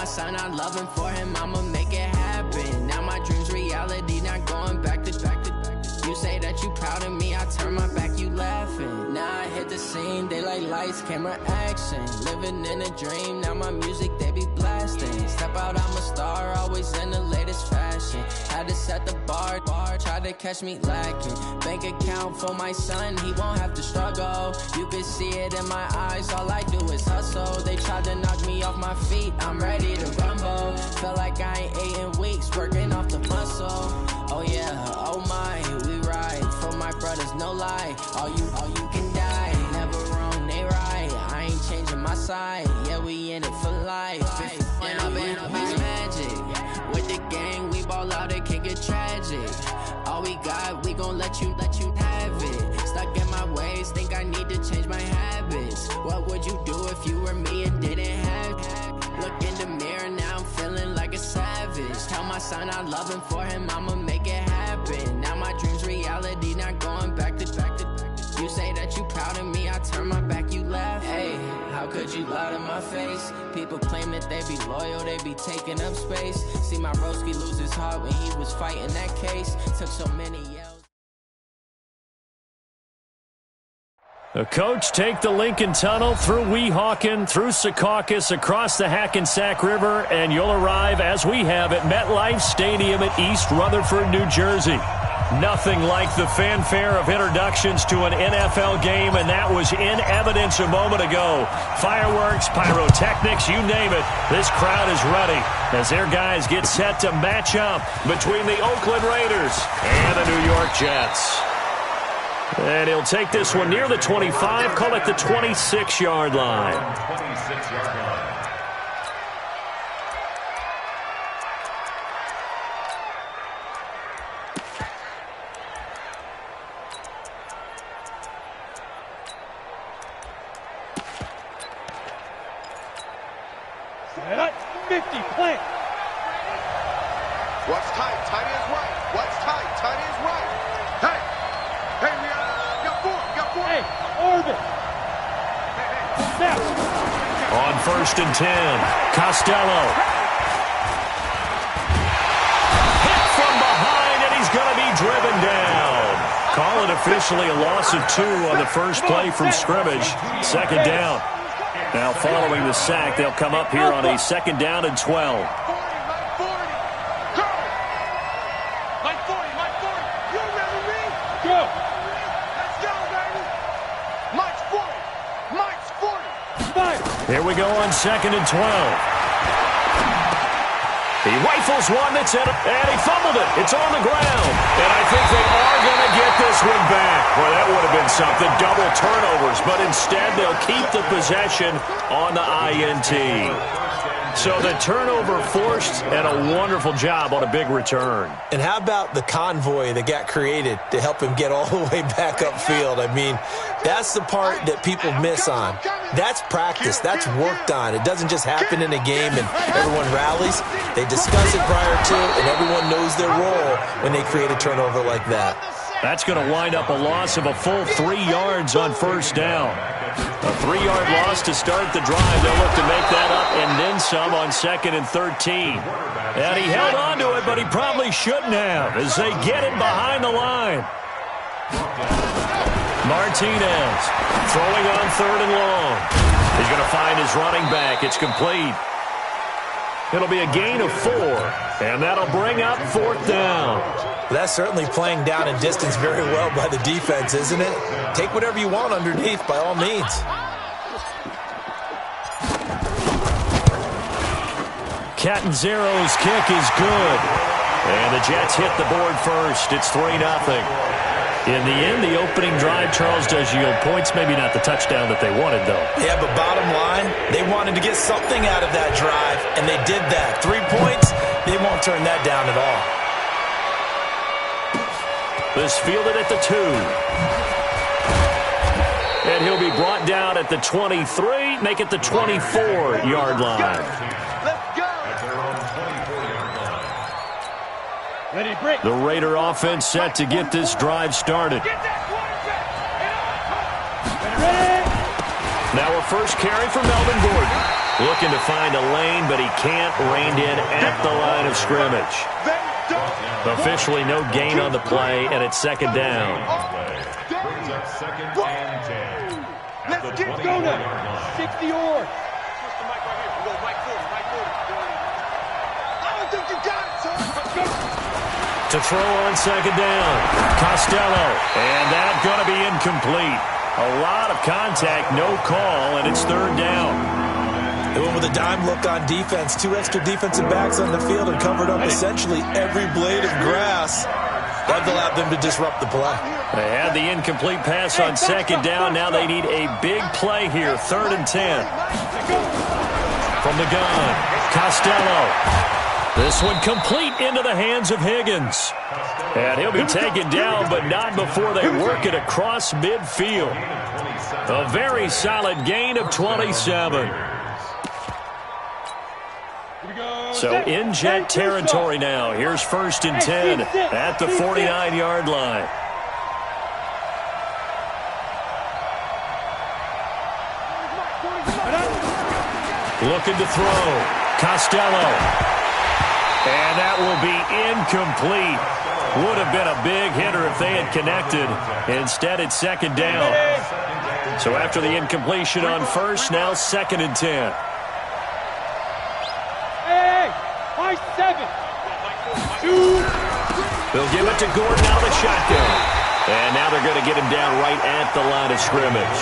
son I love him, for him I'ma make it happen. Now my dream's reality, not going back to. You say that you proud of me, I turn my back, you laughing. Now I hit the scene, they like lights, camera, action. Living in a dream, now my music they be blasting. Step out, I'm a star, always in the latest fashion. Had to set the bar, try to catch me lacking. Bank account for my son, he won't have to struggle. You can see it in my eyes, all I do is hustle. They tried to knock me off my feet, I'm ready to rumble. Feel like I ain't ate in weeks, working off the muscle. Oh yeah, oh my, we ride for my brothers, no lie. All you can die, never wrong, they right. I ain't changing my side, yeah, we in it for life. And I've been magic. With the gang, we ball out, it can get tragic. All we got, we gon' let you have it. Stuck in my ways, think I need to change my habits. What would you do if you were me and didn't have it? Look in the mirror, now I'm feeling like a savage. Tell my son I love him, for him I'ma make it happen. Now my dream's reality, not going back to. You say that you proud of me, I turn my back, you laugh. Hey, how could you lie to my face? People claim that they be loyal, they be taking up space. See my broski lose his heart when he was fighting that case. Took so many yells. The coach take the Lincoln Tunnel through Weehawken, through Secaucus, across the Hackensack River, and you'll arrive, as we have, at MetLife Stadium at East Rutherford, New Jersey. Nothing like the fanfare of introductions to an NFL game, and that was in evidence a moment ago. Fireworks, pyrotechnics, you name it. This crowd is ready as their guys get set to match up between the Oakland Raiders and the New York Jets. And he'll take this one near the 25, call it the 26-yard line. 26-yard line. Set up, 50, plant. What's tight? Tight is right. What's tight? Tight is right. Hey! Hey, we got four. Hey, orbit. Snap. On 1st and 10, Costello. Hit from behind, and he's going to be driven down. Call it officially a loss of 2 on the first play from scrimmage. Second down. Now following the sack, they'll come up here on a 2nd down and 12. Here we go on 2nd and 12. He rifles one that's in, and he fumbled it. It's on the ground. And I think they are going to get this one back. Well, that would have been something. Double turnovers. But instead, they'll keep the possession on the INT. So the turnover forced, and a wonderful job on a big return. And how about the convoy that got created to help him get all the way back upfield? I mean, that's the part that people miss on. That's practice. That's worked on. It doesn't just happen in a game and everyone rallies. They discuss it prior to, and everyone knows their role when they create a turnover like that. That's going to wind up a loss of a full 3 yards on 1st down. A 3-yard loss to start the drive. They'll look to make that up and then some on 2nd and 13. And he held on to it, but he probably shouldn't have as they get him behind the line. Martinez throwing on 3rd and long. He's going to find his running back. It's complete. It'll be a gain of 4, and that'll bring up 4th down. That's certainly playing down and distance very well by the defense, isn't it? Take whatever you want underneath, by all means. Catanzaro's kick is good. And the Jets hit the board first. It's 3-0. In the end, the opening drive, Charles, does yield points. Maybe not the touchdown that they wanted, though. Yeah, but bottom line, they wanted to get something out of that drive, and they did that. 3 points, they won't turn that down at all. This fielded at the 2. And he'll be brought down at the 23, make it the 24-yard line. Let's go. The Raider offense set to get this drive started. Now a first carry for Melvin Gordon. Looking to find a lane, but he can't. Reined in at the line of scrimmage. Officially no gain on the play, and it's second down. Let's get going now. 60 or. I don't think you got it, son. To throw on second down. Costello. And that's going to be incomplete. A lot of contact, no call, and it's third down. They went with a dime look on defense. 2 extra defensive backs on the field and covered up essentially every blade of grass. That allowed them to disrupt the play. They had the incomplete pass on second down. Now they need a big play here. 3rd and 10. From the gun, Costello. This one complete into the hands of Higgins. And he'll be taken down, but not before they work it across midfield. A very solid gain of 27. So in Jet territory now. Here's 1st and 10 at the 49-yard line. Looking to throw. Costello. And that will be incomplete. Would have been a big hitter if they had connected. Instead, it's second down. So after the incompletion on first, now 2nd and 10. Hey, high 7. 2. They'll give it to Gordon out of the shotgun. And now they're going to get him down right at the line of scrimmage.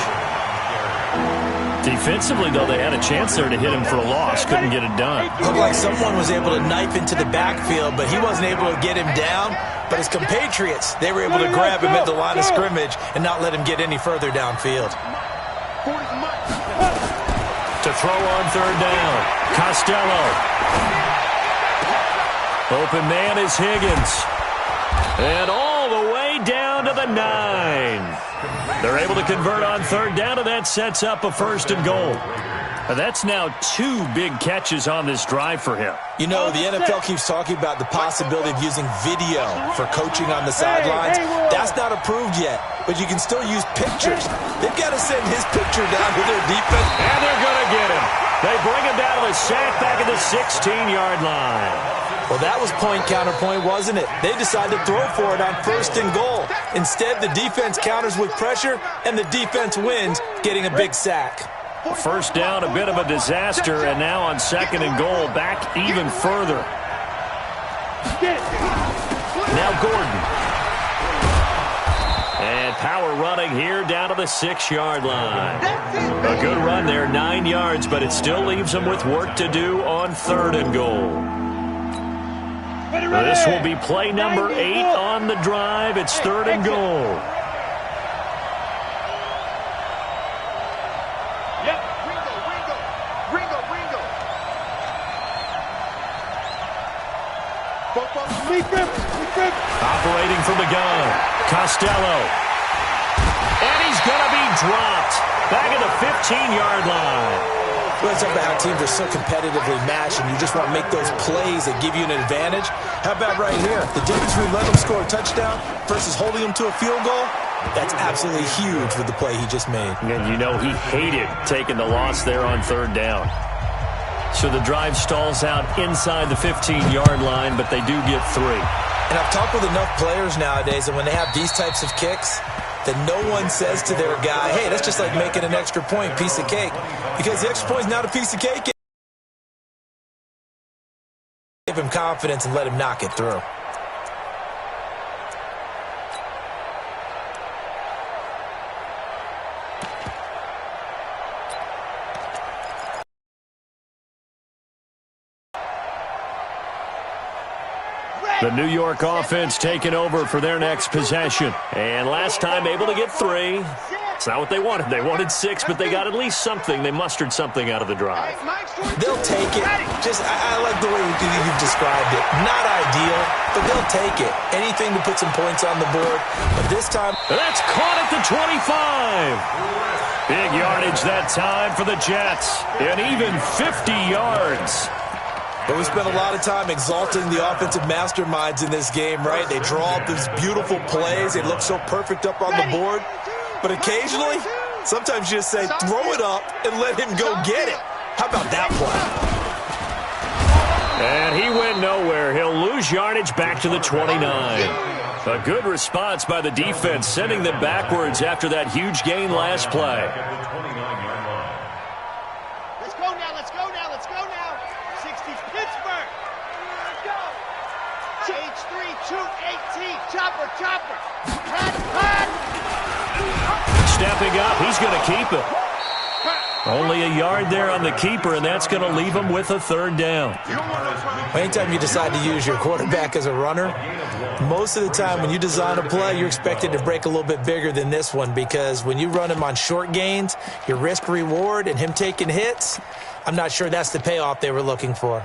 Defensively, though, they had a chance there to hit him for a loss. Couldn't get it done. Looked like someone was able to knife into the backfield, but he wasn't able to get him down. But his compatriots, they were able to grab him at the line of scrimmage and not let him get any further downfield. To throw on 3rd down, Costello. Open man is Higgins. And all the way down to the 9. They're able to convert on 3rd down, and that sets up a 1st and goal. And that's now 2 big catches on this drive for him. You know, the NFL keeps talking about the possibility of using video for coaching on the sidelines. That's not approved yet, but you can still use pictures. They've got to send his picture down to their defense. And they're going to get him. They bring him down to the sack back at the 16-yard line. Well, that was point counterpoint, wasn't it? They decided to throw for it on 1st and goal. Instead, the defense counters with pressure, and the defense wins, getting a big sack. First down, a bit of a disaster, and now on 2nd and goal, back even further. Now Gordon. And power running here down to the 6-yard line. A good run there, 9 yards, but it still leaves them with work to do on 3rd and goal. This will be play number 8 on the drive. It's 3rd and goal. Operating from the gun, Costello. And he's going to be dropped back at the 15-yard line. Well, it's about how teams are so competitively matched, and you just want to make those plays that give you an advantage. How about right here? The difference between letting them score a touchdown versus holding them to a field goal, that's absolutely huge with the play he just made. And you know he hated taking the loss there on 3rd down. So the drive stalls out inside the 15-yard line, but they do get 3. And I've talked with enough players nowadays that when they have these types of kicks, that no one says to their guy, hey, that's just like making an extra point, piece of cake. Because the extra point is not a piece of cake. Give him confidence and let him knock it through. The New York offense taking over for their next possession. And last time able to get 3. It's not what they wanted. They wanted 6, but they got at least something. They mustered something out of the drive. They'll take it. I like the way you've described it. Not ideal, but they'll take it. Anything to put some points on the board. But this time, that's caught at the 25. Big yardage that time for the Jets. And even 50 yards. But we spent a lot of time exalting the offensive masterminds in this game, right? They draw up these beautiful plays. They look so perfect up on the board. But occasionally, sometimes you just say, throw it up and let him go get it. How about that play? And he went nowhere. He'll lose yardage back to the 29. A good response by the defense, sending them backwards after that huge gain last play. Let's go now, let's go now, let's go now. 60's Pittsburgh. Let's go. H3, 218, chopper, chopper. Cut. Stepping up, he's going to keep it. Only a yard there on the keeper, and that's going to leave him with a third down. Anytime you decide to use your quarterback as a runner, most of the time when you design a play, you're expected to break a little bit bigger than this one, because when you run him on short gains, your risk-reward and him taking hits, I'm not sure that's the payoff they were looking for.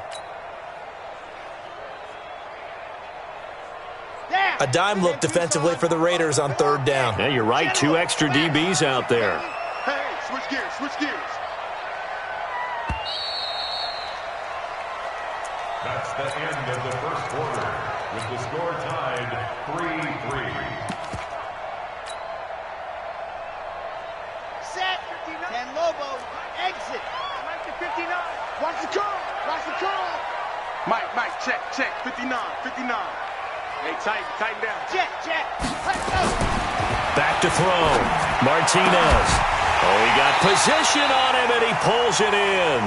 A dime look defensively for the Raiders on third down. Yeah, you're right. 2 extra DBs out there. Hey, switch gears, switch gears. That's the end of the first quarter, with the score tied 3-3. Set. 10 Lobo. Exit. Mike to 59. Watch the curl. Watch the curl. Mike, check. 59. Hey, tighten down. Jet. Let's go. Back to throw. Martinez. Oh, he got position on him, and he pulls it in.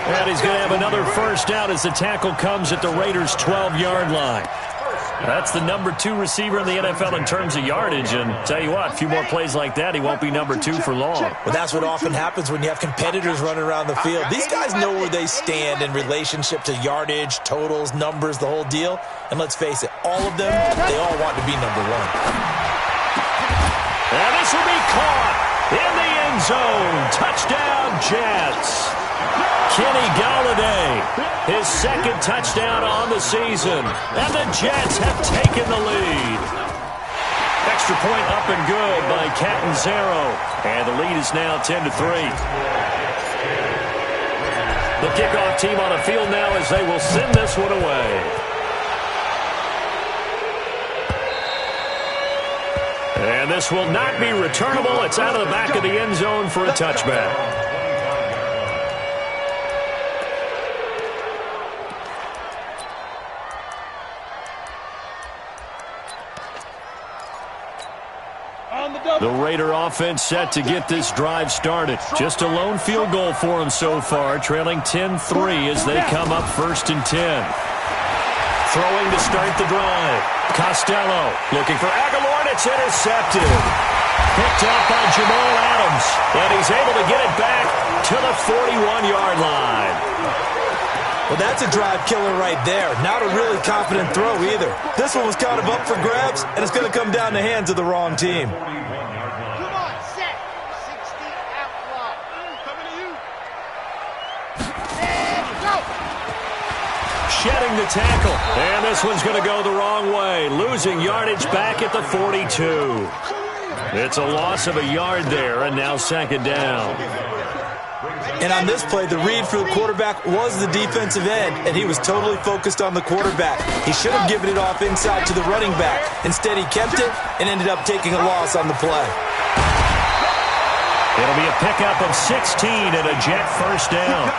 And he's going to have another first down as the tackle comes at the Raiders' 12-yard line. That's the number 2 receiver in the NFL in terms of yardage. And tell you what, a few more plays like that, he won't be number 2 for long. Well, that's what often happens when you have competitors running around the field. These guys know where they stand in relationship to yardage, totals, numbers, the whole deal. And let's face it, all of them, they all want to be number 1. And this will be caught in the end zone. Touchdown, Jets. Kenny Golladay, his second touchdown on the season. And the Jets have taken the lead. Extra point up and good by Catanzaro. And the lead is now 10-3. The kickoff team on the field now as they will send this one away. And this will not be returnable. It's out of the back of the end zone for a touchback. The Raider offense set to get this drive started. Just a lone field goal for them so far, trailing 10-3 as they come up 1st and 10. Throwing to start the drive. Costello looking for Aguilar, and it's intercepted. Picked up by Jamal Adams, and he's able to get it back to the 41-yard line. Well, that's a drive killer right there. Not a really confident throw either. This one was kind of up for grabs, and it's going to come down the hands of the wrong team. Come on, set. 60 outlaw. Coming to you. And go. Shedding the tackle, and this one's going to go the wrong way, losing yardage back at the 42. It's a loss of a yard there, and now 2nd down. And on this play, the read for the quarterback was the defensive end, and he was totally focused on the quarterback. He should have given it off inside to the running back. Instead, he kept it and ended up taking a loss on the play. It'll be a pickup of 16 and a Jet first down.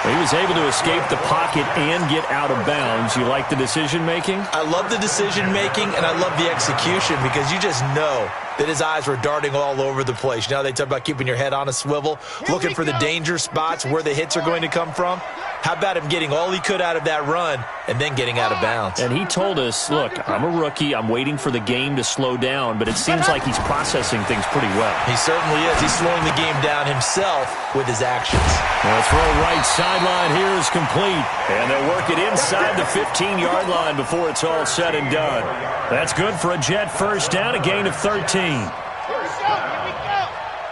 He was able to escape the pocket and get out of bounds. You like the decision-making? I love the decision-making, and I love the execution, because you just know that his eyes were darting all over the place. You know, they talk about keeping your head on a swivel, looking for the danger spots, where the hits are going to come from. How about him getting all he could out of that run and then getting out of bounds? And he told us, look, I'm a rookie. I'm waiting for the game to slow down, but it seems like he's processing things pretty well. He certainly is. He's slowing the game down himself with his actions. The throw right sideline here is complete, and they'll work it inside the 15-yard line before it's all said and done. That's good for a Jet first down, a gain of 13. Here we go.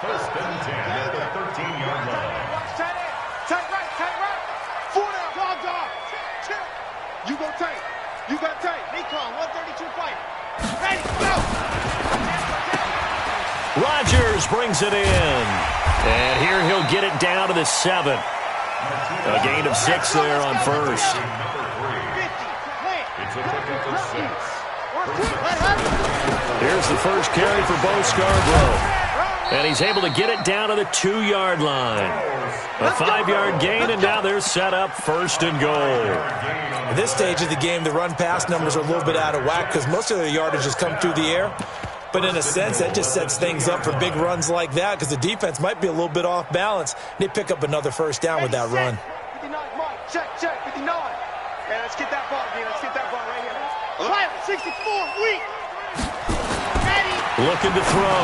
First and 10 at the 13-yard line. Tight right. 4 down. Dog. You go tight. You got tight. Recon, 132 fight. Ready, go. Rodgers brings it in. And here he'll get it down to the 7. A gain of 6 there on first. It's a pickup of 6. Here's the first carry for Bo Scarborough. And he's able to get it down to the 2-yard line. A 5-yard gain, and now they're set up 1st and goal. At this stage of the game, the run-pass numbers are a little bit out of whack because most of their yardage has come through the air. But in a sense, that just sets things up for big runs like that because the defense might be a little bit off balance. They pick up another 1st down with that run. 59, Mike. Check, 59. Yeah, let's get that ball, again. Let's get that ball right here. 64, weak. Looking to throw.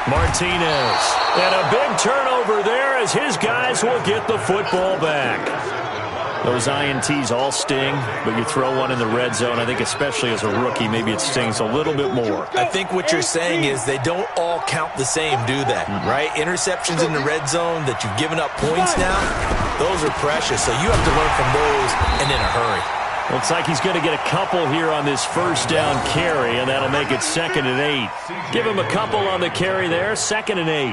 Martinez. And a big turnover there as his guys will get the football back. Those INTs all sting, but you throw one in the red zone, I think especially as a rookie, maybe it stings a little bit more. I think what you're saying is they don't all count the same, do they? Right? Interceptions in the red zone that you've given up points now, those are precious. So you have to learn from those and in a hurry. Looks like he's going to get a couple here on this 1st down carry, and that'll make it 2nd and 8. Give him a couple on the carry there, 2nd and 8.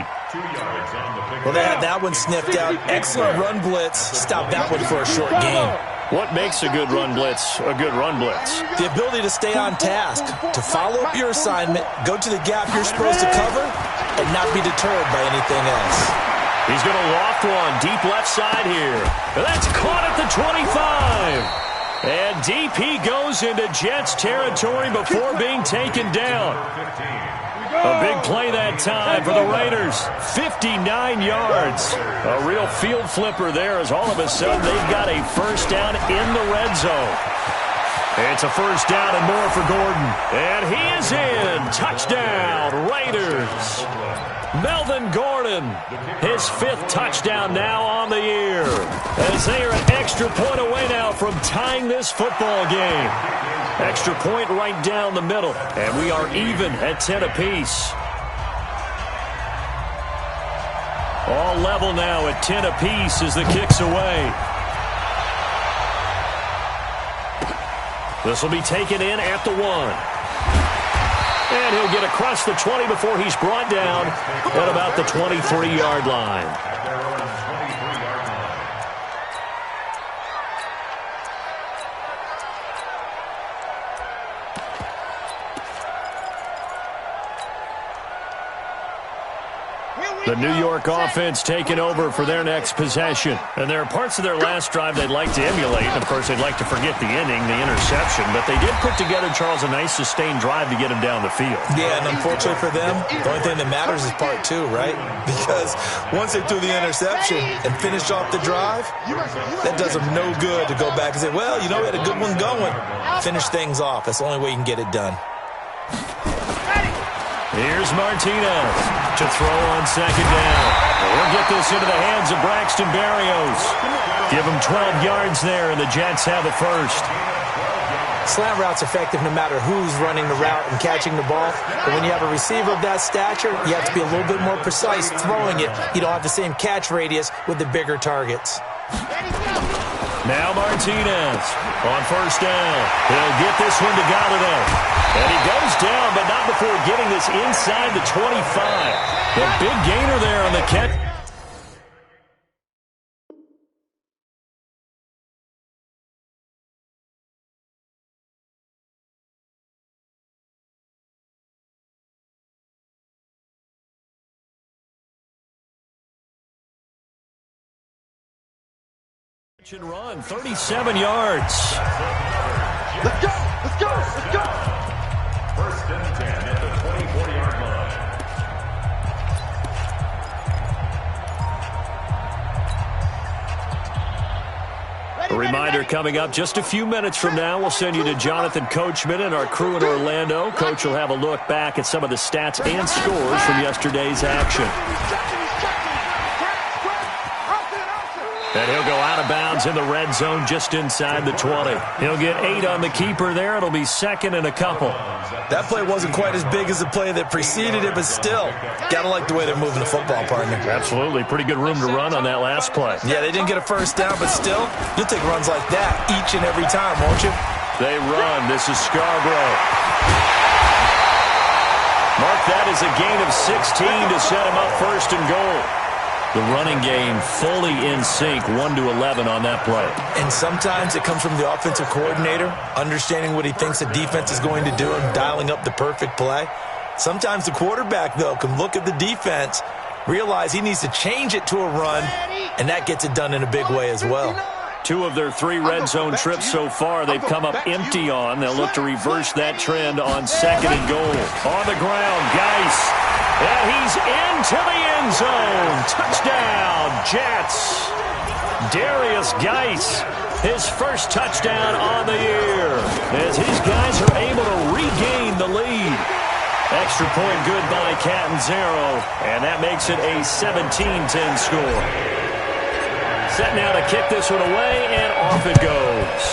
Well, they had that one sniffed out. Excellent run blitz. Stop that one for a short gain. What makes a good run blitz a good run blitz? The ability to stay on task, to follow up your assignment, go to the gap you're supposed to cover, and not be deterred by anything else. He's going to loft one deep left side here. That's caught at the 25. And DP goes into Jets territory before being taken down. A big play that time for the Raiders. 59 yards. A real field flipper there as all of a sudden they've got a 1st down in the red zone. It's a 1st down and more for Gordon. And he is in. Touchdown, Raiders. Melvin Gordon, his 5th touchdown now on the year. As they are an extra point away now from tying this football game. Extra point right down the middle. And we are even at 10 apiece. All level now at 10 apiece as the kick's away. This will be taken in at the 1. And he'll get across the 20 before he's brought down at about the 23-yard line. The New York offense taking over for their next possession. And there are parts of their last drive they'd like to emulate. And, of course, they'd like to forget the inning, the interception. But they did put together, Charles, a nice sustained drive to get him down the field. Yeah, and unfortunately for them, the only thing that matters is part 2, right? Because once they threw the interception and finished off the drive, that does them no good to go back and say, well, you know, we had a good one going. Finish things off. That's the only way you can get it done. Here's Martinez to throw on 2nd down. We'll get this into the hands of Braxton Berrios. Give him 12 yards there, and the Jets have a 1st. Slant route's effective no matter who's running the route and catching the ball. But when you have a receiver of that stature, you have to be a little bit more precise throwing it. You don't have the same catch radius with the bigger targets. Now Martinez on 1st down. He'll get this one to Galladay. And he goes down, but not before getting this inside the 25. The big gainer there on the catch. And run, 37 yards. Let's go, let's go, let's go. 1st and 10 at the 24-yard line. A reminder coming up just a few minutes from now. We'll send you to Jonathan Coachman and our crew in Orlando. Coach will have a look back at some of the stats and scores from yesterday's action. And he'll go out of bounds in the red zone just inside the 20. He'll get 8 on the keeper there. It'll be 2nd and a couple. That play wasn't quite as big as the play that preceded it, but still, gotta like the way they're moving the football, partner. Absolutely. Pretty good room to run on that last play. Yeah, they didn't get a 1st down, but still, you'll take runs like that each and every time, won't you? They run. This is Scarborough. Mark that as a gain of 16 to set him up 1st and goal. The running game fully in sync, 1-11 on that play. And sometimes it comes from the offensive coordinator, understanding what he thinks the defense is going to do and dialing up the perfect play. Sometimes the quarterback, though, can look at the defense realize he needs to change it to a run, and that gets it done in a big way as well. 2 of their 3 red zone trips so far, they've come up empty on. They'll look to reverse that trend on 2nd and goal. On the ground, Geis. And he's into the end zone. Touchdown, Jets. Darius Geis, his first touchdown on the year, as his guys are able to regain the lead. Extra point good by Catanzaro, and that makes it a 17-10 score. Set now to kick this one away, and off it goes.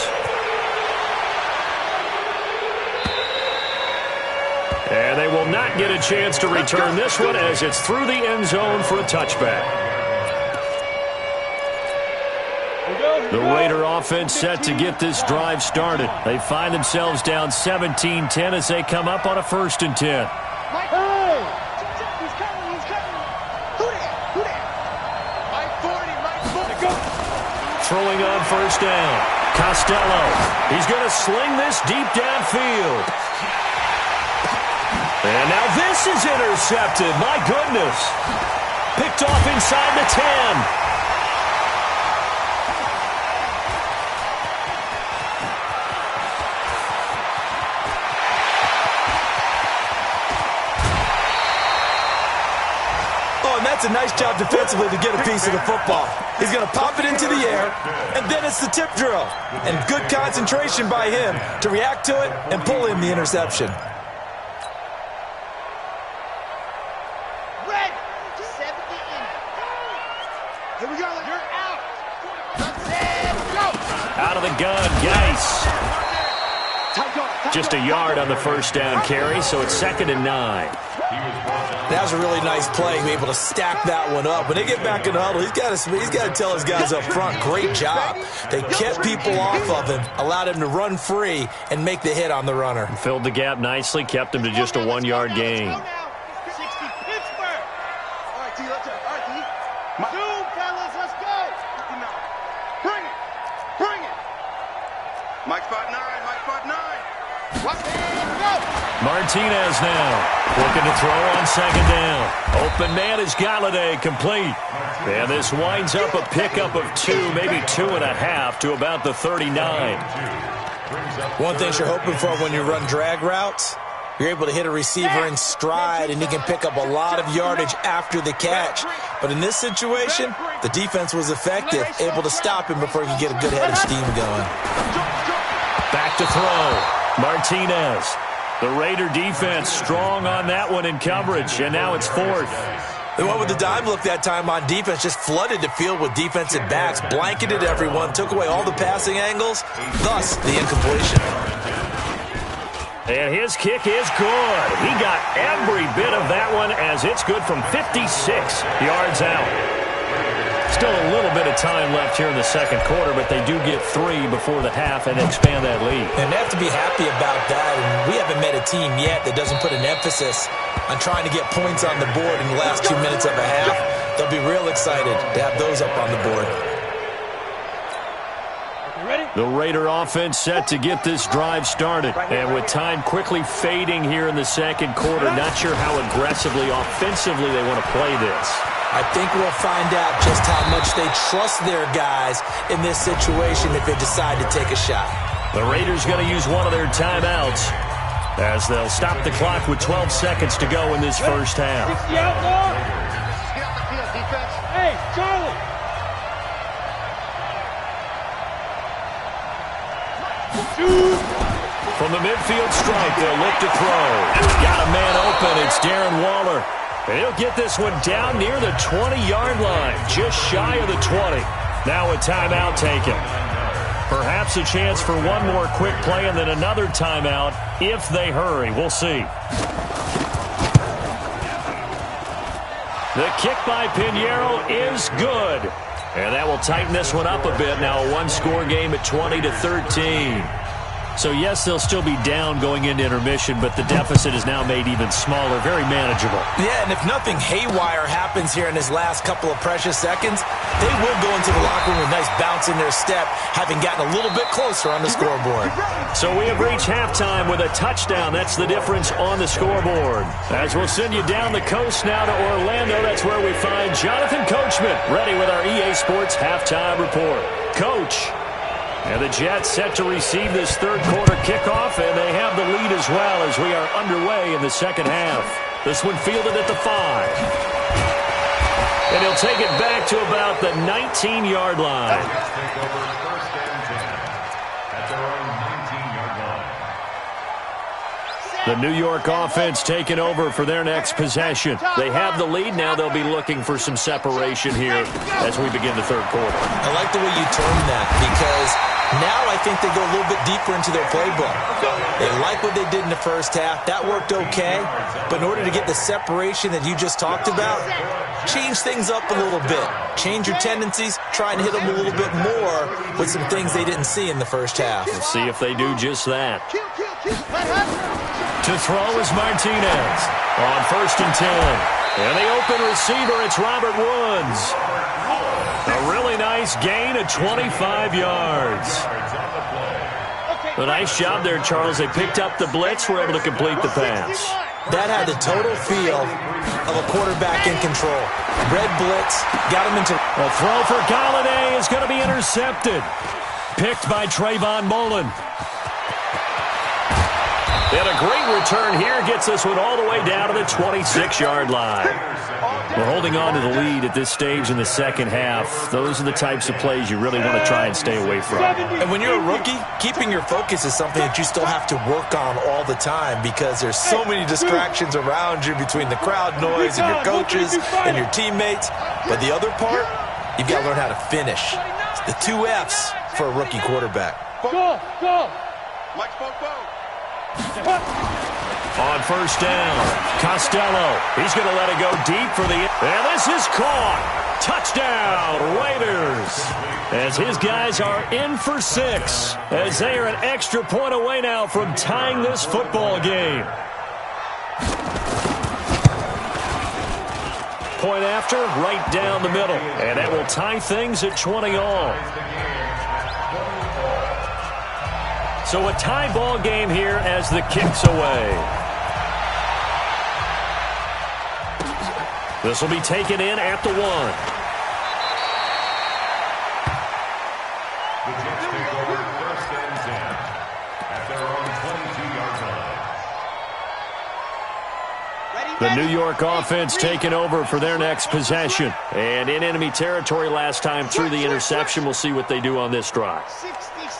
And they will not get a chance to return this one as it's through the end zone for a touchback. The Raider offense set to get this drive started. They find themselves down 17-10 as they come up on a 1st and 10. Throwing on 1st down. Costello. He's going to sling this deep downfield. And now this is intercepted. My goodness. Picked off inside the 10. That's a nice job defensively to get a piece of the football. He's going to pop it into the air, and then it's the tip drill. And good concentration by him to react to it and pull in the interception. Red, 70 in. Here we go. You're out. Let's go. Out of the gun, Geis. Just a yard on the 1st down carry, so it's 2nd and 9. That was a really nice play, be able to stack that one up. When they get back in the huddle, he's got to tell his guys up front, great job. They kept people off of him, allowed him to run free, and make the hit on the runner. Filled the gap nicely, kept him to just a 1-yard gain. 60 Pittsburgh. All right, T, let's go. All right, T. Two, fellas, let's go. Bring it. Bring it. Mike spot 9, Mike spot 9. Watch it. Go. Martinez now. Looking to throw on 2nd down. Open man is Galladay, complete. And this winds up a pickup of 2, maybe 2.5 to about the 39. One thing you're hoping for when you run drag routes, you're able to hit a receiver in stride, and he can pick up a lot of yardage after the catch. But in this situation, the defense was effective, able to stop him before he could get a good head of steam going. Back to throw. Martinez. The Raider defense strong on that one in coverage, and now it's 4th. They went with the dime look that time on defense, just flooded the field with defensive backs, blanketed everyone, took away all the passing angles, thus the incompletion. And his kick is good. He got every bit of that one as it's good from 56 yards out. Still a little bit of time left here in the 2nd quarter, but they do get 3 before the half and expand that lead. And they have to be happy about that. And we haven't met a team yet that doesn't put an emphasis on trying to get points on the board in the last 2 minutes of a half. They'll be real excited to have those up on the board. The Raider offense set to get this drive started. And with time quickly fading here in the 2nd quarter, not sure how aggressively, offensively they want to play this. I think we'll find out just how much they trust their guys in this situation if they decide to take a shot. The Raiders going to use one of their timeouts as they'll stop the clock with 12 seconds to go in this 1st half. Get out the field, defense. Hey, Charlie. From the midfield stripe, they'll look to throw. Got a man open. It's Darren Waller. And he'll get this one down near the 20-yard line, just shy of the 20. Now a timeout taken. Perhaps a chance for one more quick play and then another timeout if they hurry. We'll see. The kick by Pinheiro is good. And that will tighten this one up a bit. Now a one-score game at 20-13. So, yes, they'll still be down going into intermission, but the deficit is now made even smaller, very manageable. Yeah, and if nothing haywire happens here in his last couple of precious seconds, they will go into the locker room with a nice bounce in their step, having gotten a little bit closer on the scoreboard. So we have reached halftime with a touchdown. That's the difference on the scoreboard. As we'll send you down the coast now to Orlando, that's where we find Jonathan Coachman, ready with our EA Sports halftime report. Coach. And the Jets set to receive this third quarter kickoff, and they have the lead as well as we are underway in the second half. This one fielded at the 5. And he'll take it back to about the 19-yard line. Jets take over first and 10 at their own 19-yard line. The New York offense taking over for their next possession. They have the lead. Now they'll be looking for some separation here as we begin the third quarter. I like the way you termed that because now I think they go a little bit deeper into their playbook. They like what they did in the first half. That worked okay. But in order to get the separation that you just talked about, change things up a little bit. Change your tendencies. Try and hit them a little bit more with some things they didn't see in the first half. We'll see if they do just that. To throw is Martinez on first and 10. And the open receiver, it's Robert Woods. A really nice gain of 25 yards. A nice job there, Charles. They picked up the blitz, were able to complete the pass. That had the total feel of a quarterback in control. Red blitz, got him into... A throw for Galladay is going to be intercepted. Picked by Trayvon Mullen. And a great return here gets this one all the way down to the 26-yard line. We're holding on to the lead at this stage in the second half. Those are the types of plays you really want to try and stay away from. And when you're a rookie, keeping your focus is something that you still have to work on all the time because there's so many distractions around you between the crowd noise and your coaches and your teammates. But the other part, you've got to learn how to finish. It's the 2 F's for a rookie quarterback. Go! Mike, go! On first down, Costello. He's going to let it go deep for the... And this is caught. Touchdown, Raiders. As his guys are in for 6. As they are an extra point away now from tying this football game. Point after, right down the middle. And that will tie things at 20 all. So a tie ball game here as the kick's away. This will be taken in at the 1. The Jets take over first and 10 at their own 22-yard line. The New York offense taking over for their next possession. And in enemy territory last time through the interception. We'll see what they do on this drive.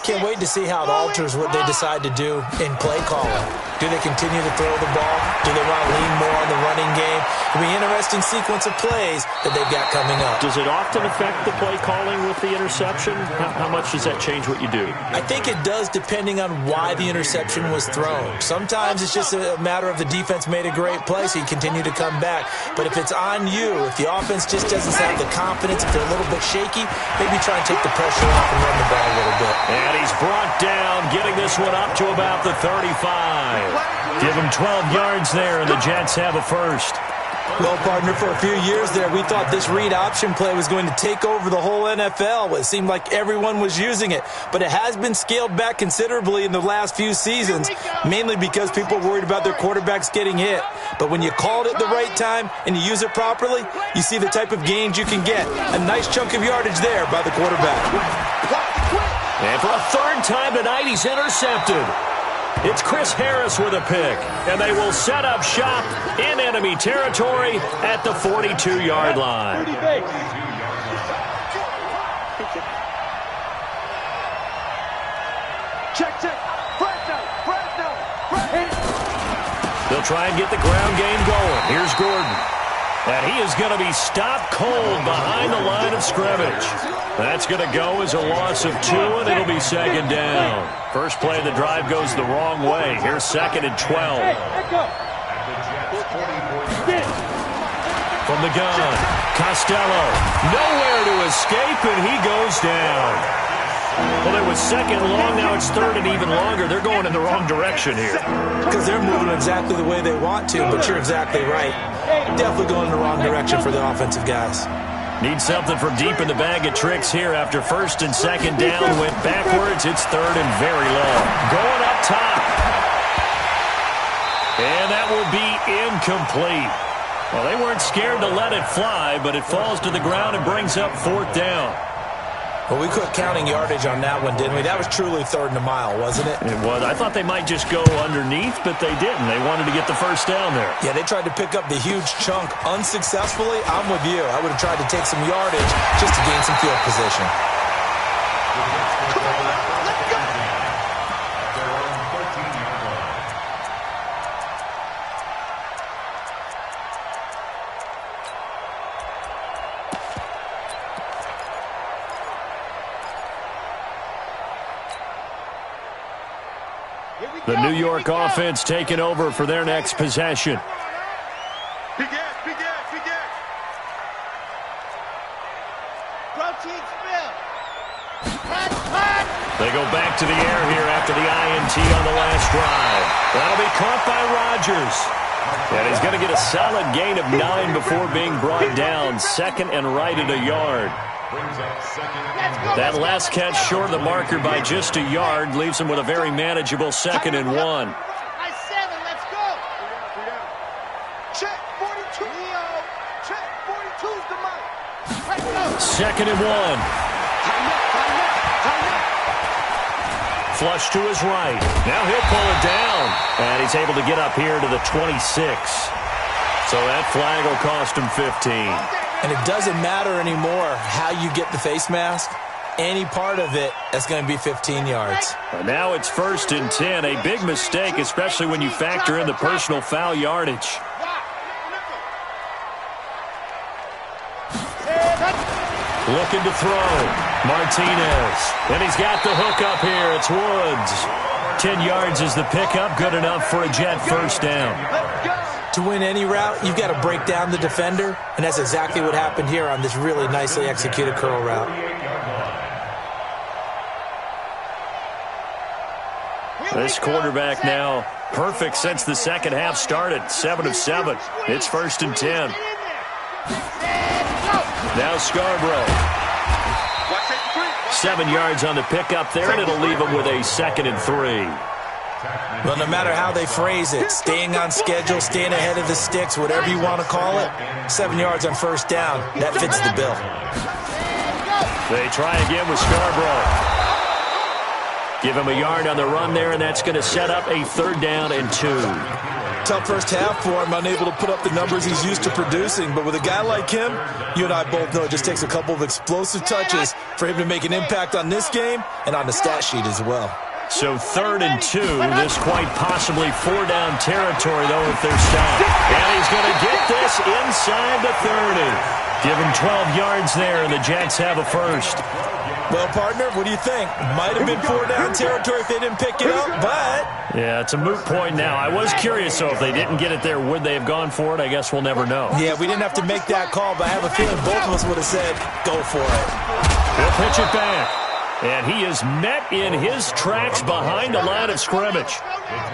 Can't wait to see how it alters what they decide to do in play calling. Do they continue to throw the ball? Do they want to lean more on the running game? It'll be an interesting sequence of plays that they've got coming up. Does it often affect the play calling with the interception? How much does that change what you do? I think it does depending on why the interception was thrown. Sometimes it's just a matter of the defense made a great play, so you continue to come back. But if it's on you, if the offense just doesn't have the confidence, if they're a little bit shaky, maybe try and take the pressure off and run the ball a little bit. And he's brought down, getting this one up to about the 35. Give him 12 yards there, and the Jets have a first. Well, partner, for a few years there, we thought this read option play was going to take over the whole NFL. It seemed like everyone was using it, but it has been scaled back considerably in the last few seasons, mainly because people are worried about their quarterbacks getting hit. But when you call it at the right time and you use it properly, you see the type of gains you can get. A nice chunk of yardage there by the quarterback. And for a third time tonight, he's intercepted. It's Chris Harris with a pick, and they will set up shop in enemy territory at the 42-yard line. Check. They'll try and get the ground game going. Here's Gordon. And he is going to be stopped cold behind the line of scrimmage. That's going to go as a loss of 2, and it'll be second down. First play of the drive goes the wrong way. Here's second and 12. From the gun, Costello. Nowhere to escape, and he goes down. Well, it was second long. Now it's third and even longer. They're going in the wrong direction here. Because they're moving exactly the way they want to, but you're exactly right. Definitely going in the wrong direction for the offensive guys. Need something from deep in the bag of tricks here. After first and second down, went backwards. It's third and very long. Going up top. And that will be incomplete. Well, they weren't scared to let it fly, but it falls to the ground and brings up fourth down. Well, we quit counting yardage on that one, didn't we? That was truly third and a mile, wasn't it? It was. I thought they might just go underneath, but they didn't. They wanted to get the first down there. Yeah, they tried to pick up the huge chunk unsuccessfully. I'm with you. I would have tried to take some yardage just to gain some field position. Come on, let's go. The New York offense taking over for their next possession. Big ass, big ass, big ass. Protein spill. Hot. They go back to the air here after the INT on the last drive. That'll be caught by Rodgers. And he's going to get a solid gain of 9 before being brought down. Second and right at a yard. That last catch short of the marker by just a yard leaves him with a very manageable second and 1. By 7, let's go. Check 42. Check 42's the mark. Let's go. Second and 1. Flush to his right. Now he'll pull it down. And he's able to get up here to the 26. So that flag will cost him 15. And it doesn't matter anymore how you get the face mask. Any part of it, that's going to be 15 yards. Now it's first and 10. A big mistake, especially when you factor in the personal foul yardage. Looking to throw. Martinez. And he's got the hook up here. It's Woods. 10 yards is the pickup. Good enough for a Jet first down. To win any route, you've got to break down the defender, and that's exactly what happened here on this really nicely executed curl route. This quarterback now perfect since the second half started. 7 of 7. It's first and 10. Now Scarborough. 7 yards on the pickup there, and it'll leave him with a second and 3. Well, no matter how they phrase it, staying on schedule, staying ahead of the sticks, whatever you want to call it, 7 yards on first down, that fits the bill. They try again with Scarborough. Give him a yard on the run there, and that's going to set up a third down and 2. Tough first half for him, unable to put up the numbers he's used to producing. But with a guy like him, you and I both know it just takes a couple of explosive touches for him to make an impact on this game and on the stat sheet as well. So third and 2, this quite possibly 4-down territory, though, if they're stopped. And he's going to get this inside the 30. Give him 12 yards there, and the Jets have a first. Well, partner, what do you think? Might have been 4-down territory if they didn't pick it up, but... Yeah, it's a moot point now. I was curious, so if they didn't get it there, would they have gone for it? I guess we'll never know. Yeah, we didn't have to make that call, but I have a feeling both of us would have said, go for it. He'll pitch it back. And he is met in his tracks behind the line of scrimmage.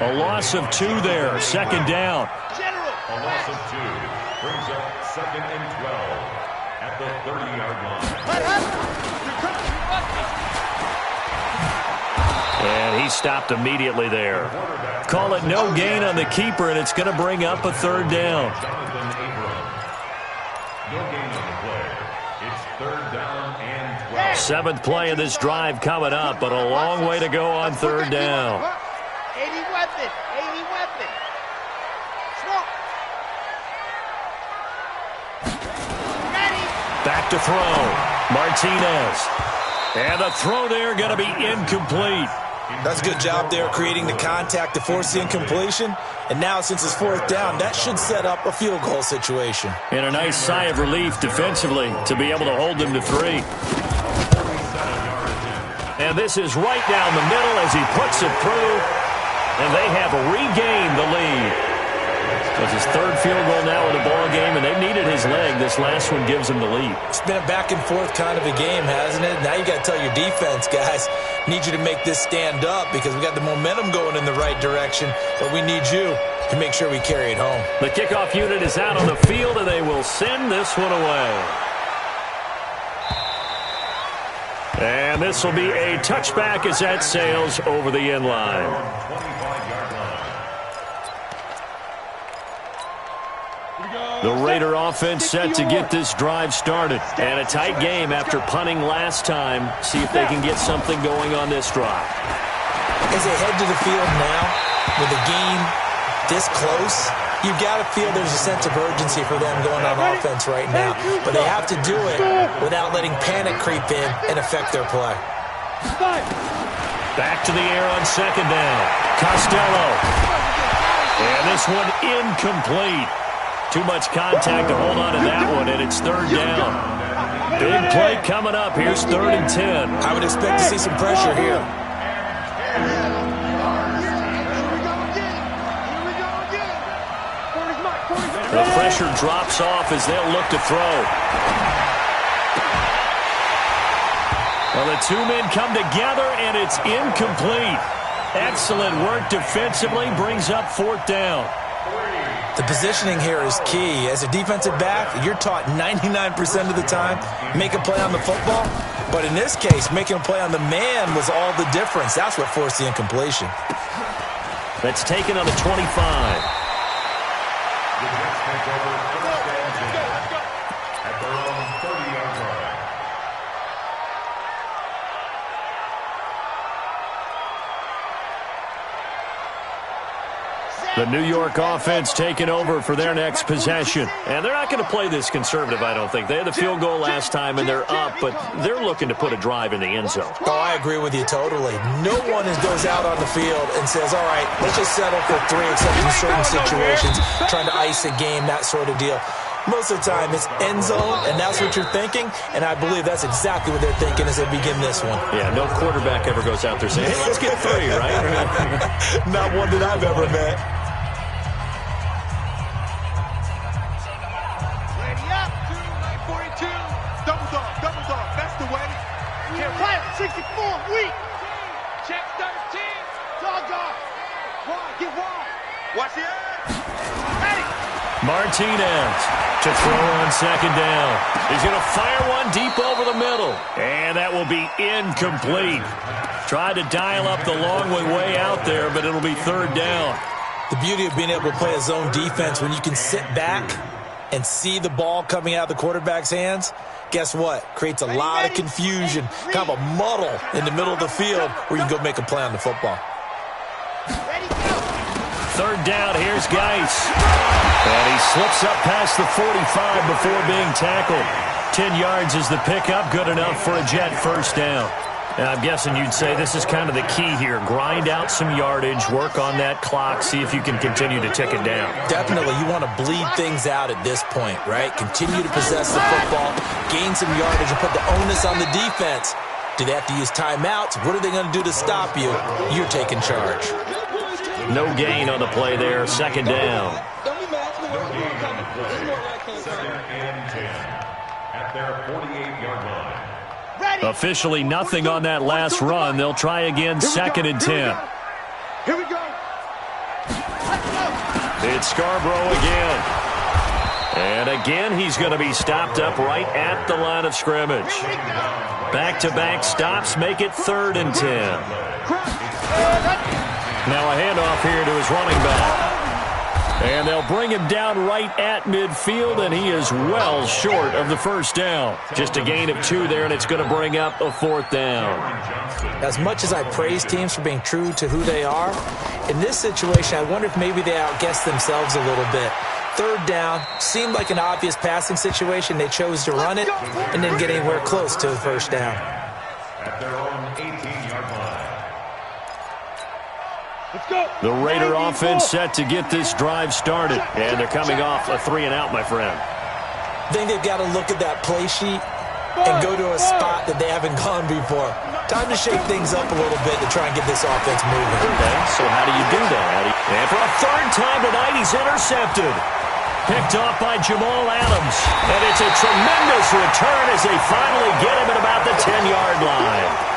A loss of 2 there, second down. A loss of 2 brings up second and 12 at the 30-yard line. And he stopped immediately there. Call it no gain on the keeper, and it's going to bring up a third down. No gain on the play. It's third down and 12. 7th play of this drive coming up, but a long way to go on third down. 80 weapon. Smoke. Ready. Back to throw. Martinez. And the throw there going to be incomplete. That's a good job there creating the contact to force the incompletion. And now, since it's fourth down, that should set up a field goal situation. And a nice sigh of relief defensively to be able to hold them to 3. And this is right down the middle as he puts it through. And they have regained the lead. That's his third field goal now in the ball game, and they needed his leg. This last one gives him the lead. It's been a back-and-forth kind of a game, hasn't it? Now you got to tell your defense, guys, need you to make this stand up because we got the momentum going in the right direction, but we need you to make sure we carry it home. The kickoff unit is out on the field, and they will send this one away. And this will be a touchback as that sails over the end line. The Raider offense set to get this drive started. And a tight game after punting last time. See if they can get something going on this drive. As they head to the field now, with the game this close, you've got to feel there's a sense of urgency for them going on offense right now. But they have to do it without letting panic creep in and affect their play. Back to the air on second down. Costello. And this one incomplete. Too much contact to hold on to that one, and it's third down. Big play coming up. Here's 3rd and 10. I would expect to see some pressure here. The pressure drops off as they'll look to throw. Well, the two men come together, and it's incomplete. Excellent work defensively, brings up 4th down. The positioning here is key. As a defensive back, you're taught 99% of the time, make a play on the football. But in this case, making a play on the man was all the difference. That's what forced the incompletion. That's taken on the 25. At their own 30-yard line. The New York offense taking over for their next possession. And they're not going to play this conservative, I don't think. They had the field goal last time, and they're up, but they're looking to put a drive in the end zone. Oh, I agree with you totally. No one goes out on the field and says, all right, let's just settle for 3, except in certain situations, trying to ice a game, that sort of deal. Most of the time, it's end zone, and that's what you're thinking, and I believe that's exactly what they're thinking as they begin this one. Yeah, no quarterback ever goes out there saying, hey, let's get 3, right? Not one that I've ever met. Ready up, 2, 42. Double dog, that's the way. Here, fire, 64, weak. Check 13. Dog. Wide, get wide. Watch the edge. Ready. Martinez to throw on second down. He's going to fire one deep over the middle. And that will be incomplete. Tried to dial up the long way out there, but it'll be 3rd down. The beauty of being able to play a zone defense when you can sit back and see the ball coming out of the quarterback's hands, guess what? Creates a lot of confusion, kind of a muddle in the middle of the field where you can go make a play on the football. 3rd down, here's Geis. And he slips up past the 45 before being tackled. 10 yards is the pickup, good enough for a Jet first down. And I'm guessing you'd say this is kind of the key here. Grind out some yardage, work on that clock, see if you can continue to tick it down. Definitely, you want to bleed things out at this point, right? Continue to possess the football, gain some yardage, and put the onus on the defense. Do they have to use timeouts? What are they going to do to stop you? You're taking charge. No gain on the play there, 2nd down. Second and 10 at their 48-yard line. Officially nothing on that last run. They'll try again, 2nd and 10. Here we go. It's Scarborough again. And again, he's going to be stopped up right at the line of scrimmage. Back-to-back stops make it 3rd and 10. Now a handoff here to his running back. And they'll bring him down right at midfield, and he is well short of the first down. Just a gain of 2 there, and it's going to bring up a 4th down. As much as I praise teams for being true to who they are, in this situation, I wonder if maybe they outguessed themselves a little bit. 3rd down, seemed like an obvious passing situation. They chose to run it and didn't get anywhere close to the first down. At their own 18-yard line. Let's go. The Raider offense set to get this drive started. And they're coming off a 3-and-out, my friend. I think they've got to look at that play sheet and go to a spot that they haven't gone before. Time to shake things up a little bit to try and get this offense moving. Okay, so how do you do that? And for a third time tonight, he's intercepted. Picked off by Jamal Adams. And it's a tremendous return as they finally get him at about the 10-yard line.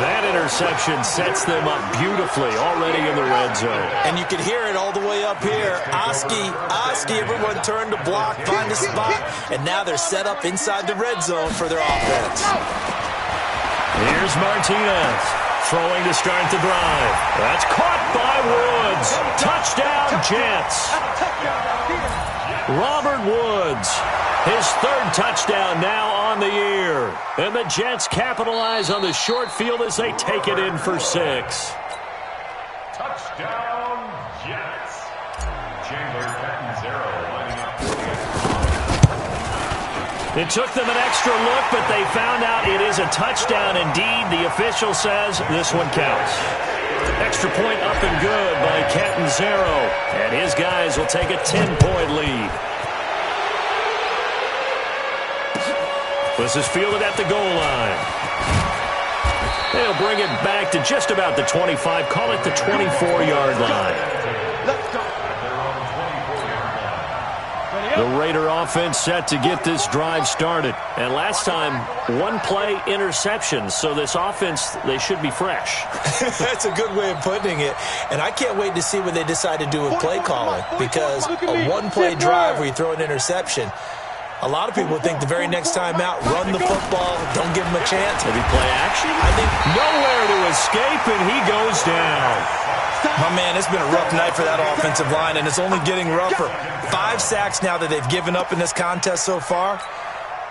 That interception sets them up beautifully already in the red zone. And you can hear it all the way up here. Oski, everyone turned to block, find a spot, and now they're set up inside the red zone for their offense. Here's Martinez throwing to start the drive. That's caught by Woods. Touchdown, Jets. Robert Woods, his third touchdown now on the year. And the Jets capitalize on the short field as they take it in for 6. Touchdown, Jets. Chandler Catanzaro lining up for the It took them an extra look, but they found out it is a touchdown indeed. The official says this one counts. Extra point up and good by Catanzaro. And his guys will take a 10-point lead. This is fielded at the goal line. They'll bring it back to just about the 25. Call it the 24-yard line. Let's go. The Raider offense set to get this drive started. And last time, one-play interception. So this offense, they should be fresh. That's a good way of putting it. And I can't wait to see what they decide to do with play calling. Because a one-play drive where you throw an interception, a lot of people think the very next time out, run the football, don't give him a chance. Maybe play action? I think nowhere to escape, and he goes down. My man, it's been a rough night for that offensive line, and it's only getting rougher. 5 sacks now that they've given up in this contest so far.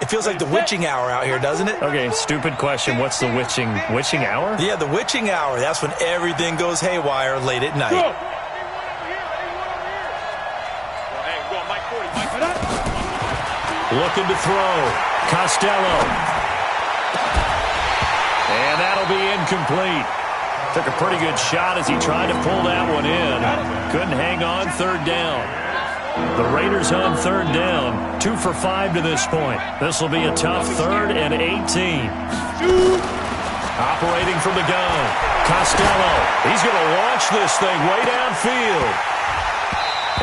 It feels like the witching hour out here, doesn't it? Okay, stupid question. What's the witching hour? Yeah, the witching hour. That's when everything goes haywire late at night. Looking to throw. Costello. And that'll be incomplete. Took a pretty good shot as he tried to pull that one in. Couldn't hang on. Third down. The Raiders on third down. 2 for 5 to this point. This will be a tough 3rd and 18. Operating from the gun. Costello. He's going to launch this thing way downfield.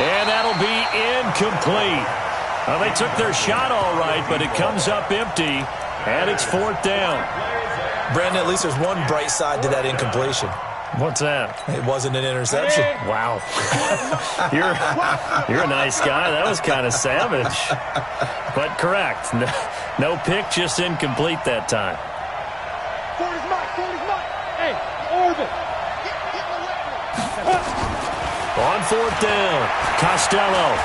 And that'll be incomplete. Well, they took their shot all right, but it comes up empty, and it's 4th down. Brandon, at least there's one bright side to that incompletion. What's that? It wasn't an interception. Wow. You're a nice guy. That was kind of savage. But correct. No pick, just incomplete that time. Ford is mine. Hey, Orbit. On 4th down, Costello.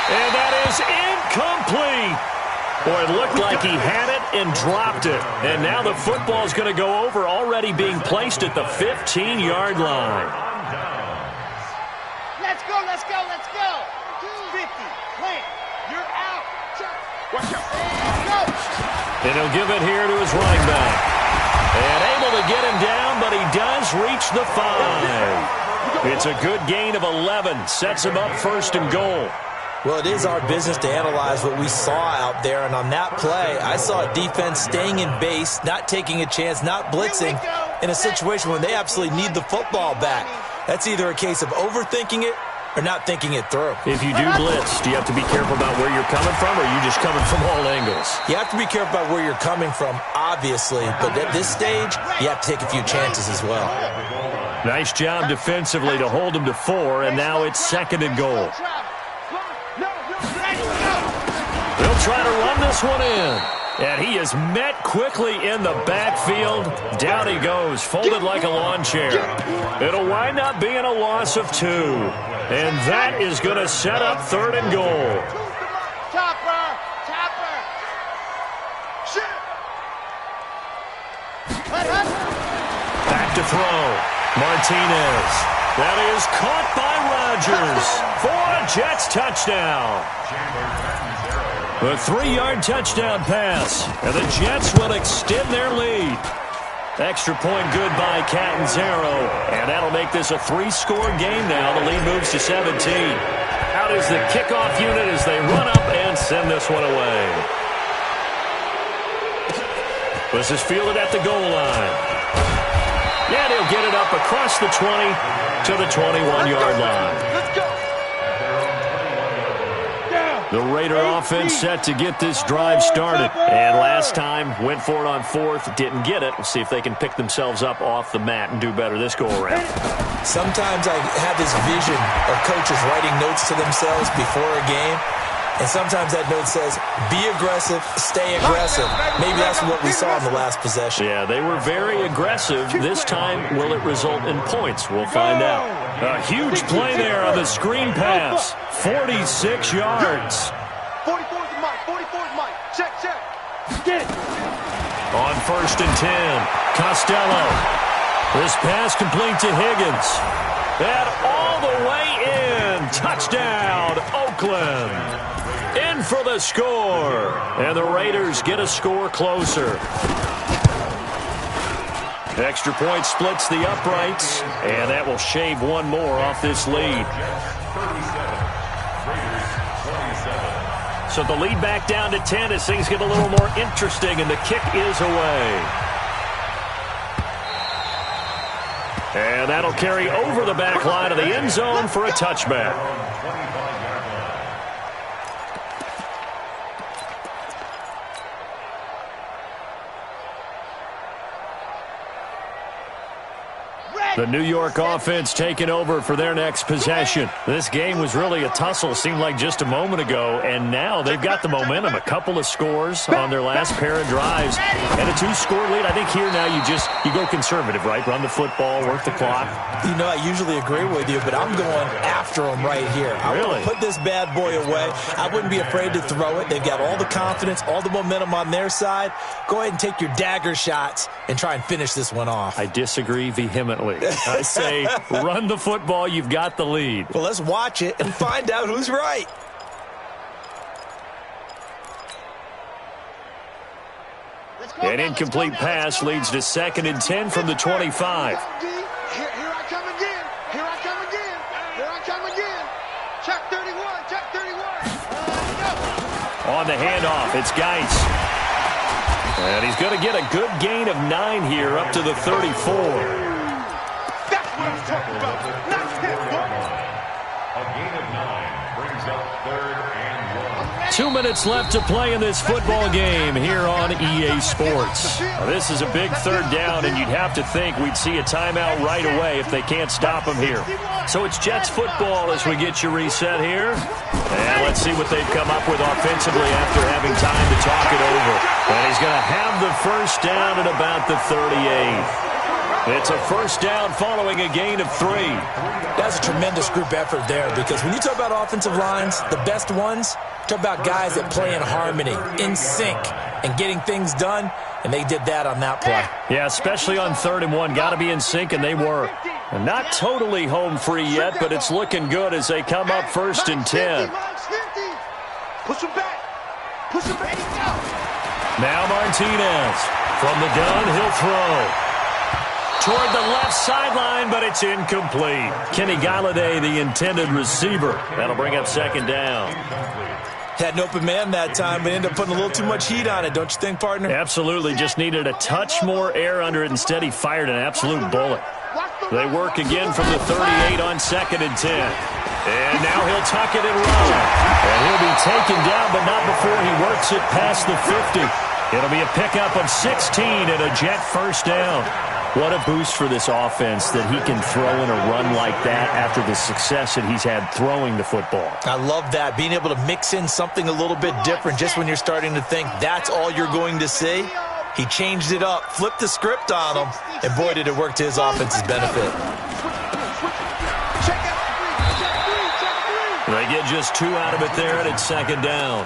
And that is incomplete. Boy, it looked like he had it and dropped it. And now the football's going to go over, already being placed at the 15-yard line. Let's go. 50. Plant. You're out. Watch out. Go. And he'll give it here to his running back. And able to get him down, but he does reach the 5. It's a good gain of 11. Sets him up 1st and goal. Well, it is our business to analyze what we saw out there, and on that play, I saw a defense staying in base, not taking a chance, not blitzing, in a situation where they absolutely need the football back. That's either a case of overthinking it or not thinking it through. If you do blitz, do you have to be careful about where you're coming from, or are you just coming from all angles? You have to be careful about where you're coming from, obviously, but at this stage, you have to take a few chances as well. Nice job defensively to hold him to 4, and now it's 2nd and goal. They'll try to run this one in. And he is met quickly in the backfield. Down he goes, folded like a lawn chair. It'll wind up being a loss of 2. And that is going to set up 3rd and goal. Topper. Back to throw. Martinez. That is caught by Rodgers for a Jets touchdown. A 3-yard touchdown pass, and the Jets will extend their lead. Extra point good by Catanzaro, and that'll make this a 3-score game now. The lead moves to 17. Out is the kickoff unit as they run up and and send this one away. This is fielded at the goal line. And he'll get it up across the 20 to the 21-yard line. Let's go. The Raider offense set to get this drive started. And last time, went for it on fourth, didn't get it. We'll see if they can pick themselves up off the mat and do better this go-around. Sometimes I have this vision of coaches writing notes to themselves before a game. And sometimes that note says, be aggressive, stay aggressive. Maybe that's what we saw in the last possession. Yeah, they were very aggressive. This time, will it result in points? We'll find out. A huge play there on the screen pass. 46 yards. 44 is Mike. 44 is Mike. Check, check. Get it. On 1st and 10, Costello. This pass complete to Higgins. And all the way in. Touchdown, Oakland. In for the score. And the Raiders get a score closer. Extra point splits the uprights, and that will shave one more off this lead. So the lead back down to 10 as things get a little more interesting, and the kick is away. And that'll carry over the back line of the end zone for a touchback. The New York offense taking over for their next possession. This game was really a tussle, seemed like just a moment ago, and now they've got the momentum. A couple of scores on their last pair of drives, and a 2-score lead. I think here now you go conservative, right? Run the football, work the clock. You know, I usually agree with you, but I'm going after them right here. I want to put this bad boy away. I wouldn't be afraid to throw it. They've got all the confidence, all the momentum on their side. Go ahead and take your dagger shots and try and finish this one off. I disagree vehemently. I say run the football. You've got the lead. Well, let's watch it and find out who's right. An incomplete pass leads to 2nd and 10 from the 25. Here I come again. Here I come again. Here I come again. Check 31. Check 31. On the handoff, it's Geis. And he's going to get a good gain of 9 here up to the 34. That's what I'm talking about. Nice hit, boy. A gain of 9 brings up 3rd and 1. 2 minutes left to play in this football game here on EA Sports. Now, this is a big 3rd down, and you'd have to think we'd see a timeout right away if they can't stop him here. So it's Jets football as we get you reset here. And let's see what they've come up with offensively after having time to talk it over. And he's going to have the first down at about the 38. It's a first down following a gain of 3. That's a tremendous group effort there, because when you talk about offensive lines, the best ones, talk about guys that play in harmony, in sync, and getting things done, and they did that on that play. Yeah, especially on 3rd and 1. Got to be in sync, and they were. And not totally home free yet, but it's looking good as they come up 1st and 10. Push him back. Push him back. Now Martinez. From the gun, he'll throw. Toward the left sideline, but it's incomplete. Kenny Galladay, the intended receiver. That'll bring up 2nd down. Had an open man that time, but ended up putting a little too much heat on it, don't you think, partner? Absolutely. Just needed a touch more air under it. Instead, he fired an absolute bullet. They work again from the 38 on 2nd and 10. And now he'll tuck it and run. And he'll be taken down, but not before he works it past the 50. It'll be a pickup of 16 and a Jet first down. What a boost for this offense that he can throw in a run like that after the success that he's had throwing the football. I love that, being able to mix in something a little bit different just when you're starting to think that's all you're going to see. He changed it up, flipped the script on him, and boy, did it work to his offense's benefit. They get just 2 out of it there, and it's 2nd down.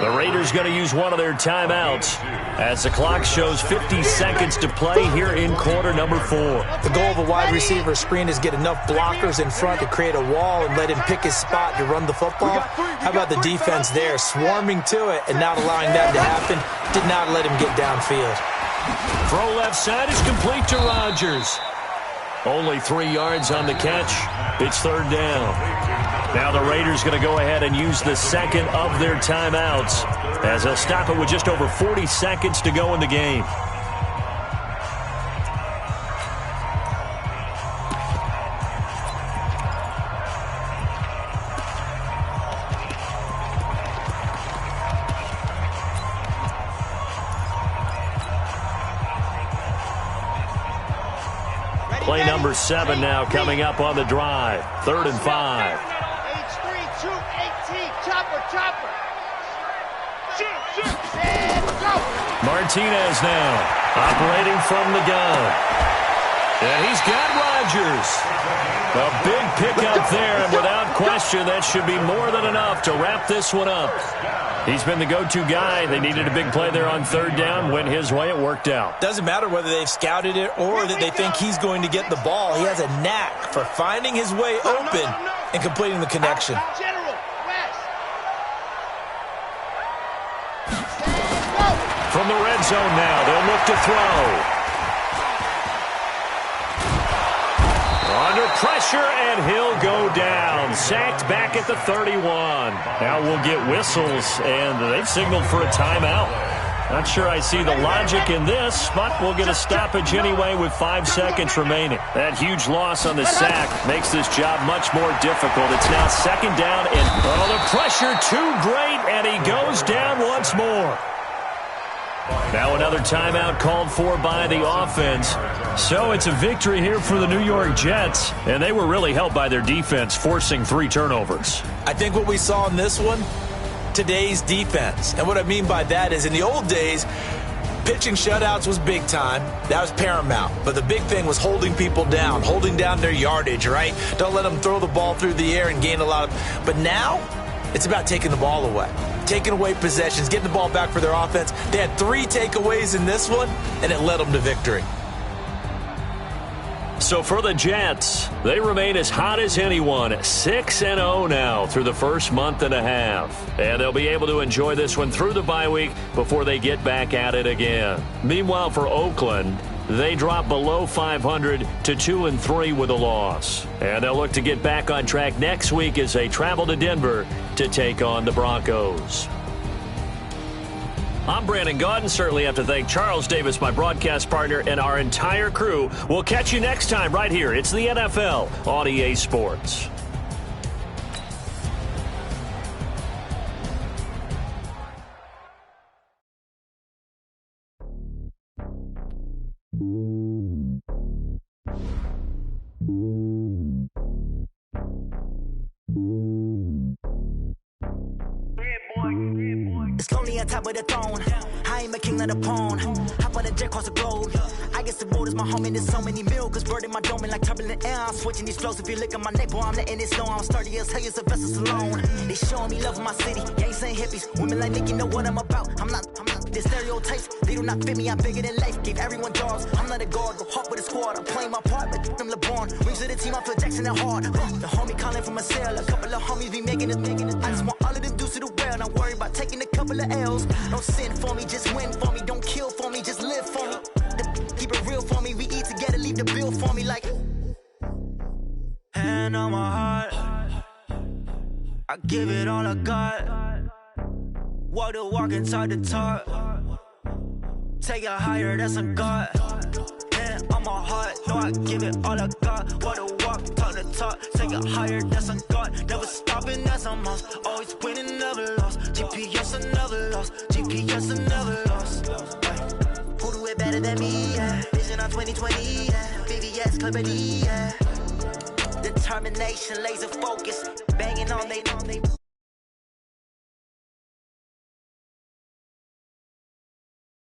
The Raiders going to use one of their timeouts as the clock shows 50 seconds to play here in quarter number 4. The goal of a wide receiver screen is get enough blockers in front to create a wall and let him pick his spot to run the football. How about the defense there, swarming to it and not allowing that to happen? Did not let him get downfield. Throw left side is complete to Rodgers. Only 3 yards on the catch. It's 3rd down. Now the Raiders going to go ahead and use the second of their timeouts as they'll stop it with just over 40 seconds to go in the game. Play number 7 now coming up on the drive. 3rd and 5. H3, 218, chopper. Shoot, and go. Martinez now operating from the gun. And he's got Rodgers. A big pickup there, and without question, that should be more than enough to wrap this one up. He's been the go-to guy. They needed a big play there on 3rd down. Went his way. It worked out. Doesn't matter whether they've scouted it or that they think he's going to get the ball. He has a knack for finding his way open and completing the connection. From the red zone now, they'll look to throw. Under pressure, and he'll go down. Sacked back at the 31. Now we'll get whistles, and they've signaled for a timeout. Not sure I see the logic in this, but we'll get a stoppage anyway with 5 seconds remaining. That huge loss on the sack makes this job much more difficult. It's now 2nd down, and the pressure too great, and he goes down once more. Now another timeout called for by the offense. So it's a victory here for the New York Jets, and they were really helped by their defense, forcing 3 turnovers. I think what we saw in this one, today's defense. And what I mean by that is in the old days, pitching shutouts was big time. That was paramount. But the big thing was holding people down, holding down their yardage, right? Don't let them throw the ball through the air and gain a lot of... But now, it's about taking the ball away. Taking away possessions, getting the ball back for their offense. They had 3 takeaways in this one, and it led them to victory. So for the Jets, they remain as hot as anyone, 6-0 now through the first month and a half. And they'll be able to enjoy this one through the bye week before they get back at it again. Meanwhile, for Oakland, they drop below 500 to 2-3 with a loss. And they'll look to get back on track next week as they travel to Denver to take on the Broncos. I'm Brandon Gaudin. Certainly have to thank Charles Davis, my broadcast partner, and our entire crew. We'll catch you next time right here. It's the NFL on EA Sports. It's lonely on top of the throne. I ain't a king of the pawn. Hop on a jet across the globe. I guess the road is my home and there's so many miracles burning my dome and like turbulent air. I'm switching these flows. If you look at my neck, boy, I'm letting it slow. I'm sturdy as hell, as Sylvester Stallone. They showing me love in my city. Gangs ain't hippies. Women like Nick, you know what I'm about. I'm not the stereotypes. They do not fit me. I'm bigger than life. Gave everyone jobs. I'm not a guard. Go hard with a squad. I'm playing my part, but I'm LeBron. Rings to the team. I feel Jackson and hard. The homie calling from a cell. A couple of homies be making it. I just want all of them dudes to the well. Not worry about taking a couple of L's. Don't sin for me, just win for me. Don't kill for me, just live for me. Keep it real for me. We eat together, leave the bill for me like. Hand on my heart, I give it all I got. Walk the walk and talk the talk. Take it higher, that's a God. Hand on my heart, no, I give it all I got. Walk the walk, talk the talk. Take it higher, that's a God. Never stopping, that's a must. Always winning, never lost. GPS, I never lost. GPS, I never lost. Who do it better than me? Yeah. Vision on 2020. Yeah. VVS, Clarity. Yeah. Determination, laser focus. Banging on they.